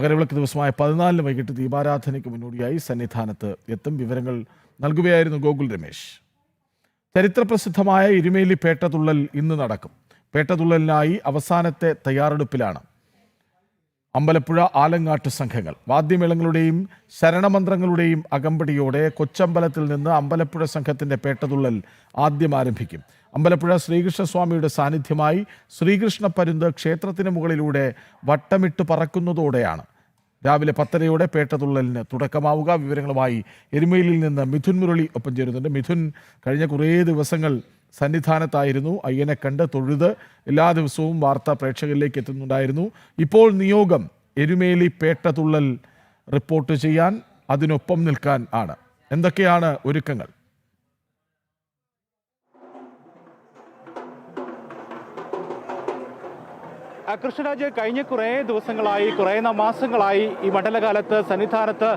മകരവിളക്ക് ദിവസമായ 14 വൈകിട്ട് ദീപാരാധനയ്ക്ക് മുന്നോടിയായി സന്നിധാനത്ത് എത്തും. വിവരങ്ങൾ നൽകുകയായിരുന്നു ഗോകുൽ രമേശ്. ചരിത്രപ്രസിദ്ധമായ എരുമേലി പേട്ടതുള്ളൽ ഇന്ന് നടക്കും. പേട്ടതുള്ളലിനായി അവസാനത്തെ തയ്യാറെടുപ്പിലാണ് അമ്പലപ്പുഴ ആലങ്ങാട്ട് സംഘങ്ങൾ. വാദ്യമേളങ്ങളുടെയും ശരണമന്ത്രങ്ങളുടെയും അകമ്പടിയോടെ കൊച്ചമ്പലത്തിൽ നിന്ന് അമ്പലപ്പുഴ സംഘത്തിന്റെ പേട്ടതുള്ളൽ ആദ്യം ആരംഭിക്കും. അമ്പലപ്പുഴ ശ്രീകൃഷ്ണസ്വാമിയുടെ സാന്നിധ്യമായി ശ്രീകൃഷ്ണ പരുന്ത് ക്ഷേത്രത്തിന് മുകളിലൂടെ വട്ടമിട്ട് പറക്കുന്നതോടെയാണ് രാവിലെ 10:30 പേട്ടതുള്ളലിന് തുടക്കമാവുക. വിവരങ്ങളുമായി എരുമേലിയിൽ നിന്ന് മിഥുൻ മുരളി ഒപ്പം ചേരുന്നുണ്ട്. മിഥുൻ, കഴിഞ്ഞ കുറേ ദിവസങ്ങൾ സന്നിധാനത്തായിരുന്നു. അയ്യനെ കണ്ട് തൊഴുത് എല്ലാ ദിവസവും വാർത്ത പ്രേക്ഷകരിലേക്ക് എത്തുന്നുണ്ടായിരുന്നു. ഇപ്പോൾ നിയോഗം എരുമേലി പേട്ടതുള്ളൽ റിപ്പോർട്ട് ചെയ്യാൻ, അതിനൊപ്പം നിൽക്കാൻ ആണ്. എന്തൊക്കെയാണ് ഒരുക്കങ്ങൾ? കൃഷ്ണരാജ്, കഴിഞ്ഞ കുറേ ദിവസങ്ങളായി, കുറേ മാസങ്ങളായി ഈ മണ്ഡലകാലത്ത് സന്നിധാനത്ത്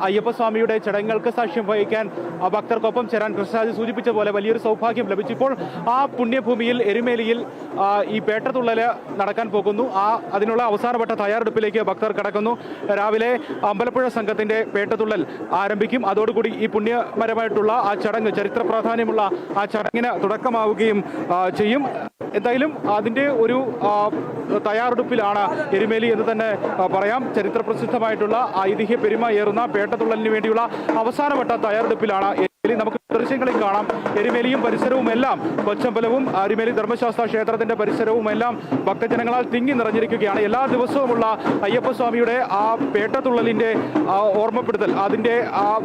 അയ്യപ്പസ്വാമിയുടെ ചടങ്ങുകൾക്ക് സാക്ഷ്യം വഹിക്കാൻ ഭക്തർക്കൊപ്പം ചേരാൻ കൃഷ്ണരാജ് സൂചിപ്പിച്ച പോലെ വലിയൊരു സൗഭാഗ്യം ലഭിച്ചിപ്പോൾ ആ പുണ്യഭൂമിയിൽ എരുമേലിയിൽ ഈ പേട്ടതുള്ളൽ നടക്കാൻ പോകുന്നു. അതിനുള്ള അവസാനവട്ട തയ്യാറെടുപ്പിലേക്ക് ഭക്തർ കടക്കുന്നു. രാവിലെ അമ്പലപ്പുഴ സംഘത്തിന്റെ പേട്ടതുള്ളൽ ആരംഭിക്കും. അതോടുകൂടി ഈ പുണ്യപരമായിട്ടുള്ള ആ ചടങ്ങ്, ചരിത്ര പ്രാധാന്യമുള്ള ആ ചടങ്ങിന് തുടക്കമാവുകയും ചെയ്യും. എന്തായാലും അതിന്റെ ഒരു തയ്യാറെടുപ്പിലാണ് എരുമേലി എന്ന് തന്നെ പറയാം. ചരിത്ര പ്രസിദ്ധമായിട്ടുള്ള ഐതിഹ്യ പെരുമയേറുന്ന പേട്ടതുള്ളലിന് വേണ്ടിയുള്ള അവസാനവട്ട തയ്യാറെടുപ്പിലാണ് നമുക്ക് ദൃശ്യങ്ങളിൽ കാണാം. എരുമേലിയും പരിസരവും എല്ലാം, കൊച്ചമ്പലവും എരുമേലി ധർമ്മശാസ്ത്ര ക്ഷേത്രത്തിന്റെ പരിസരവും എല്ലാം ഭക്തജനങ്ങളാൽ തിങ്ങി നിറഞ്ഞിരിക്കുകയാണ്. എല്ലാ ദിവസവുമുള്ള അയ്യപ്പസ്വാമിയുടെ ആ പേട്ടതുള്ളലിന്റെ ഓർമ്മപ്പെടുത്തൽ, അതിന്റെ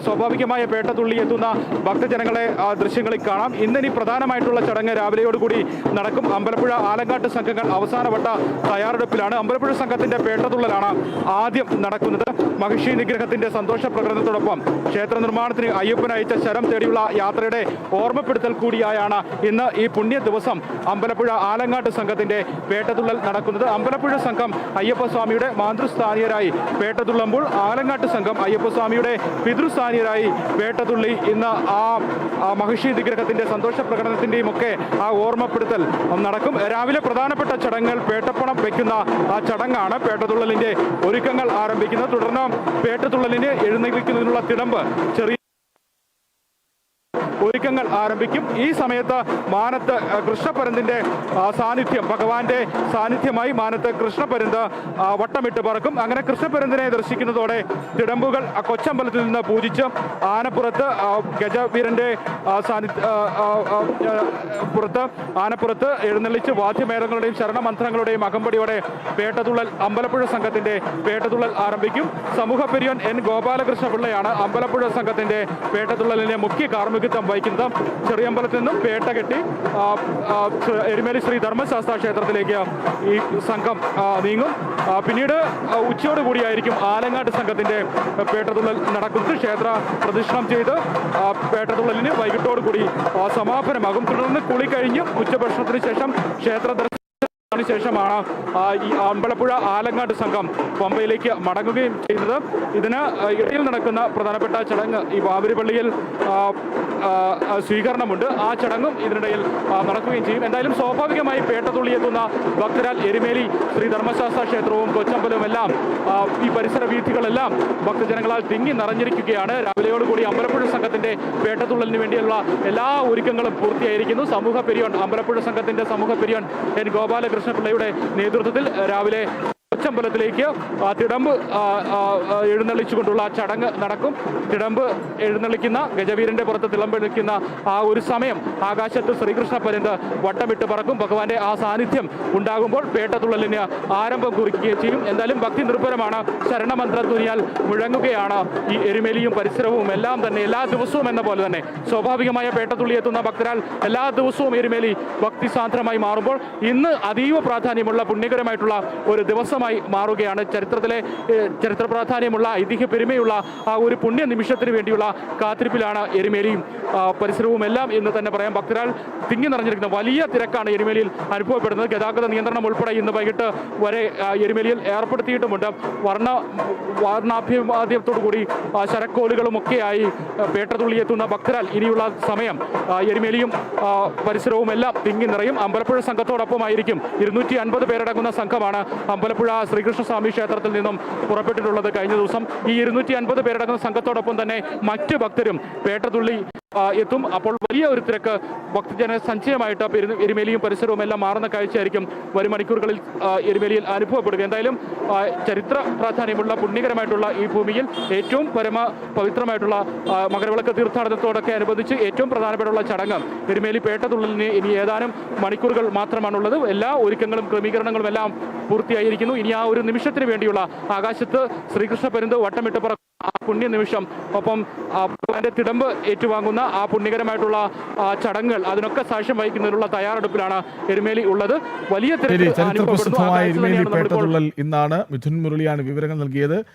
സ്വാഭാവികമായ പേട്ടതുള്ളി എത്തുന്ന ഭക്തജനങ്ങളെ ദൃശ്യങ്ങളിൽ കാണാം. ഇന്നിനി പ്രധാനമായിട്ടുള്ള ചടങ്ങ് രാവിലെയോടുകൂടി നടക്കും. അമ്പലപ്പുഴ ആലങ്ങാട്ട് സംഘങ്ങൾ അവസാനവട്ട തയ്യാറെടുപ്പിലാണ്. അമ്പലപ്പുഴ സംഘത്തിന്റെ പേട്ടതുള്ളലാണ് ആദ്യം നടക്കുന്നത്. മഹിഷി നിഗ്രഹത്തിന്റെ സന്തോഷ പ്രകടനത്തോടൊപ്പം ക്ഷേത്ര നിർമ്മാണത്തിന് അയ്യപ്പൻ അയച്ച ശരം തേടിയുള്ള യാത്രയുടെ ഓർമ്മപ്പെടുത്തൽ കൂടിയായാണ് ഇന്ന് ഈ പുണ്യ ദിവസം അമ്പലപ്പുഴ ആലങ്ങാട്ട് സംഘത്തിന്റെ പേട്ടതുള്ളൽ നടക്കുന്നത്. അമ്പലപ്പുഴ സംഘം അയ്യപ്പസ്വാമിയുടെ മാതൃസ്ഥാനീയരായി പേട്ടതുള്ളുമ്പോൾ ആലങ്ങാട്ട് സംഘം അയ്യപ്പസ്വാമിയുടെ പിതൃസ്ഥാനീയരായി പേട്ടതുള്ളി ഇന്ന് ആ മഹിഷി നിഗ്രഹത്തിന്റെ സന്തോഷ പ്രകടനത്തിന്റെയും ഒക്കെ ആ ഓർമ്മപ്പെടുത്തൽ നടക്കും. രാവിലെ പ്രധാനപ്പെട്ട ചടങ്ങുകൾ പേട്ടപ്പണം വയ്ക്കുന്ന ആ ചടങ്ങാണ്. പേട്ടതുള്ളലിന്റെ ഒരുക്കങ്ങൾ ആരംഭിക്കുന്നത്. തുടർന്ന് പേട്ടതുള്ളലിന് എഴുന്നള്ളിക്കുന്നതിനുള്ള തിടമ്പ്, ചെറിയ ഒരുക്കങ്ങൾ ആരംഭിക്കും. ഈ സമയത്ത് മാനത്ത് കൃഷ്ണപരുന്തിന്റെ സാന്നിധ്യം, ഭഗവാന്റെ സാന്നിധ്യമായി മാനത്ത് കൃഷ്ണപരുന്ത് വട്ടമിട്ട് പറക്കും. അങ്ങനെ കൃഷ്ണപരുന്തിനെ ദർശിക്കുന്നതോടെ തിടമ്പുകൾ കൊച്ചമ്പലത്തിൽ നിന്ന് പൂജിച്ച് ആനപ്പുറത്ത് ഗജവീരന്റെ ആനപ്പുറത്ത് എഴുന്നള്ളിച്ച് വാദ്യമേളങ്ങളുടെയും ശരണമന്ത്രങ്ങളുടെയും അകമ്പടിയോടെ പേട്ടതുള്ളൽ, അമ്പലപ്പുഴ സംഘത്തിന്റെ പേട്ടതുള്ളൽ ആരംഭിക്കും. സമൂഹ പെരിയോൻ എൻ ഗോപാലകൃഷ്ണ പിള്ളയാണ് അമ്പലപ്പുഴ സംഘത്തിന്റെ പേട്ടതുള്ളലിനെ മുഖ്യ കാർമ്മികത്വം വഹിക്കുന്നത്. ചെറിയമ്പലത്തിൽ നിന്നും പേട്ട കെട്ടി എരുമേലി ശ്രീ ധർമ്മശാസ്ത്ര ക്ഷേത്രത്തിലേക്ക് ഈ സംഘം നീങ്ങും. പിന്നീട് ഉച്ചയോടുകൂടിയായിരിക്കും ആലങ്ങാട്ട് സംഘത്തിന്റെ പേട്ടതുള്ളൽ നടക്കുന്നത്. ക്ഷേത്ര പ്രദക്ഷിണം ചെയ്ത് പേട്ടതുള്ളലിന് വൈകിട്ടോടുകൂടി സമാപനമാകും. തുടർന്ന് കുളി കഴിഞ്ഞ് ഉച്ചഭക്ഷണത്തിന് ശേഷം ക്ഷേത്ര ശേഷമാണ് ഈ അമ്പലപ്പുഴ ആലങ്ങാട്ട് സംഘം പമ്പയിലേക്ക് മടങ്ങുകയും ചെയ്യുന്നത്. ഇതിന് ഇടയിൽ നടക്കുന്ന പ്രധാനപ്പെട്ട ചടങ്ങ് ഈ വാവരിപ്പള്ളിയിൽ സ്വീകരണമുണ്ട്. ആ ചടങ്ങും ഇതിനിടയിൽ നടക്കുകയും ചെയ്യും. എന്തായാലും സ്വാഭാവികമായി പേട്ടതുള്ളി എത്തുന്ന ഭക്തരാൽ എരുമേലി ശ്രീ ധർമ്മശാസ്ത്ര ക്ഷേത്രവും കൊച്ചമ്പലവും എല്ലാം ഈ പരിസര വീഥികളെല്ലാം ഭക്തജനങ്ങളാൽ തിങ്ങി നിറഞ്ഞിരിക്കുകയാണ്. രാവിലെയോടുകൂടി അമ്പലപ്പുഴ സംഘത്തിന്റെ പേട്ടതുള്ളലിന് വേണ്ടിയുള്ള എല്ലാ ഒരുക്കങ്ങളും പൂർത്തിയായിരിക്കുന്നു. സമൂഹ പെരിയോൻ, അമ്പലപ്പുഴ സംഘത്തിന്റെ സമൂഹ പെരിയോൻ എൻ ഗോപാലകൃഷ്ണപിള്ളയുടെ നേതൃത്വത്തിൽ രാവിലെ കൊച്ചമ്പലത്തിലേക്ക് തിടമ്പ് എഴുന്നള്ളിച്ചുകൊണ്ടുള്ള ചടങ്ങ് നടക്കും. തിടമ്പ് എഴുന്നള്ളിക്കുന്ന, ഗജവീരന്റെ പുറത്ത് തിളമ്പെടുക്കുന്ന ആ ഒരു സമയം ആകാശത്ത് ശ്രീകൃഷ്ണ പരുന്ത് വട്ടമിട്ട് പറക്കും. ഭഗവാന്റെ ആ സാന്നിധ്യം ഉണ്ടാകുമ്പോൾ പേട്ടതുള്ളലിന് ആരംഭം കുറിക്കുകയും ചെയ്യും. എന്തായാലും ഭക്തി നിർഭരമാണ്. ശരണമന്ത്രധ്വനിയാൽ മുഴങ്ങുകയാണ് ഈ എരുമേലിയും പരിസരവും എല്ലാം തന്നെ. എല്ലാ ദിവസവും എന്ന പോലെ തന്നെ സ്വാഭാവികമായ പേട്ടതുള്ളി എത്തുന്ന ഭക്തരാൽ എല്ലാ ദിവസവും എരുമേലി ഭക്തിസാന്ദ്രമായി മാറുമ്പോൾ ഇന്ന് അതീവ പ്രാധാന്യമുള്ള പുണ്യകരമായിട്ടുള്ള ഒരു ദിവസമായി മാറുകയാണ്. ചരിത്ര പ്രാധാന്യമുള്ള ഐതിഹ്യ പെരുമയുള്ള ആ ഒരു പുണ്യ നിമിഷത്തിന് വേണ്ടിയുള്ള കാത്തിരിപ്പിലാണ് എരുമേലിയും പരിസരവും എല്ലാം എന്ന് തന്നെ പറയാം. ഭക്തരാൽ തിങ്ങി നിറഞ്ഞിരിക്കുന്ന വലിയ തിരക്കാണ് എരുമേലിയിൽ അനുഭവപ്പെടുന്നത്. ഗതാഗത നിയന്ത്രണം ഉൾപ്പെടെ ഇന്ന് വൈകിട്ട് വരെ എരുമേലിയിൽ ഏർപ്പെടുത്തിയിട്ടുമുണ്ട്. വർണ്ണാഭിവാദ്യത്തോടുകൂടി ശരക്കോലുകളും ഒക്കെയായി പേട്ടതുള്ളി എത്തുന്ന ഭക്തരാൽ ഇനിയുള്ള സമയം എരുമേലിയും പരിസരവും എല്ലാം തിങ്ങി നിറയും. അമ്പലപ്പുഴ സംഘത്തോടൊപ്പമായിരിക്കും 250 പേരടങ്ങുന്ന സംഘമാണ് അമ്പലപ്പുഴ ശ്രീകൃഷ്ണസ്വാമി ക്ഷേത്രത്തിൽ നിന്നും പുറപ്പെട്ടിട്ടുള്ളത് കഴിഞ്ഞ ദിവസം. ഈ 250 പേരടങ്ങുന്ന സംഘത്തോടൊപ്പം തന്നെ മറ്റ് ഭക്തരും പേട്ടതുള്ളി എത്തും. അപ്പോൾ വലിയ ഒരു തിരക്ക് ഭക്തജന സഞ്ചയമായിട്ട് എരുമേലിയും പരിസരവും എല്ലാം മാറുന്ന കാഴ്ചയായിരിക്കും വരും മണിക്കൂറുകളിൽ എരുമേലിയിൽ അനുഭവപ്പെടുക. എന്തായാലും ചരിത്ര പ്രാധാന്യമുള്ള പുണ്യകരമായിട്ടുള്ള ഈ ഭൂമിയിൽ ഏറ്റവും പവിത്രമായിട്ടുള്ള മകരവിളക്ക് തീർത്ഥാടനത്തോടൊക്കെ അനുബന്ധിച്ച് ഏറ്റവും പ്രധാനപ്പെട്ടുള്ള ചടങ്ങ് എരുമേലി പേട്ടതുള്ളലിന് ഇനി ഏതാനും മണിക്കൂറുകൾ മാത്രമാണുള്ളത്. എല്ലാ ഒരുക്കങ്ങളും ക്രമീകരണങ്ങളും എല്ലാം പൂർത്തിയായിരിക്കുന്നു. ഇനി ആ ഒരു നിമിഷത്തിന് വേണ്ടിയുള്ള ആകാശത്ത് ശ്രീകൃഷ്ണ പരുന്ത് വട്ടമിട്ട് പറക്കുന്ന ആ പുണ്യ നിമിഷം, ഒപ്പം ഭഗവാന്റെ തിടമ്പ് ഏറ്റുവാങ്ങുന്ന ആ പുണ്യകരമായിട്ടുള്ള ചടങ്ങുകൾ, അതിനൊക്കെ സാക്ഷ്യം വഹിക്കുന്നതിനുള്ള തയ്യാറെടുപ്പിലാണ് എരുമേലി ഉള്ളത്. വലിയ ചരിത്രപ്രസിദ്ധമായ എരുമേലി പേട്ടതുള്ളൽ ഇന്നാണ്. മിഥുൻ മുരളിയാണ് വിവരങ്ങൾ നൽകിയത്.